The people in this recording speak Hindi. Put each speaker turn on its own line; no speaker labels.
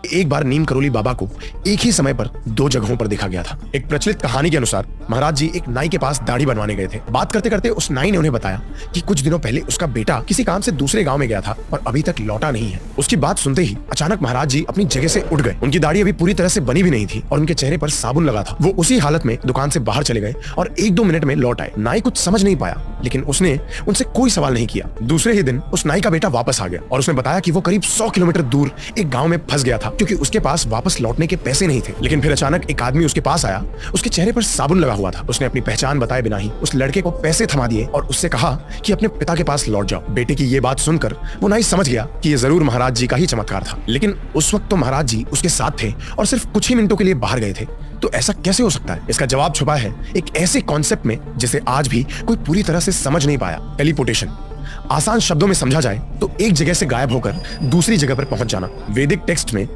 एक बार नीम करोली बाबा को एक ही समय पर दो जगहों पर देखा गया था। एक प्रचलित कहानी के अनुसार महाराज जी एक नाई के पास दाढ़ी बनवाने गए थे। बात करते करते उस नाई ने उन्हें बताया कि कुछ दिनों पहले उसका बेटा किसी काम से दूसरे गांव में गया था और अभी तक लौटा नहीं है। उसकी बात सुनते ही अचानक महाराज जी अपनी जगह से उठ गए। उनकी दाढ़ी अभी पूरी तरह से बनी भी नहीं थी और उनके चेहरे पर साबुन लगा था। वो उसी हालत में दुकान से बाहर चले गए और 1-2 मिनट में लौट आए। नाई कुछ समझ नहीं पाया, लेकिन उसने उनसे कोई सवाल नहीं किया। दूसरे ही दिन उस नाई का बेटा वापस आ गया और उसने बताया कि वो करीब 100 किलोमीटर दूर एक गांव में फंस गया था क्योंकि उसके पास वापस लौटने के पैसे नहीं थे। लेकिन फिर अचानक एक आदमी उसके पास आया, उसके चेहरे पर साबुन लगा हुआ था। उसने अपनी पहचान बताए बिना ही उस लड़के को पैसे थमा दिए और उससे कहा कि अपने पिता के पास लौट जाओ। बेटे की ये बात सुनकर वो नाई समझ गया कि ये जरूर महाराज जी का ही चमत्कार था। लेकिन उस वक्त तो महाराज जी उसके साथ थे और सिर्फ कुछ ही मिनटों के लिए बाहर गए थे। तो ऐसा कैसे हो सकता है? इसका जवाब छुपा है एक ऐसे कॉन्सेप्ट में जिसे आज भी कोई पूरी तरह से समझ नहीं पाया, टेलीपोर्टेशन। आसान शब्दों में समझा जाए तो एक जगह से गायब होकर दूसरी जगह पर पहुंच जाना। वैदिक टेक्स्ट में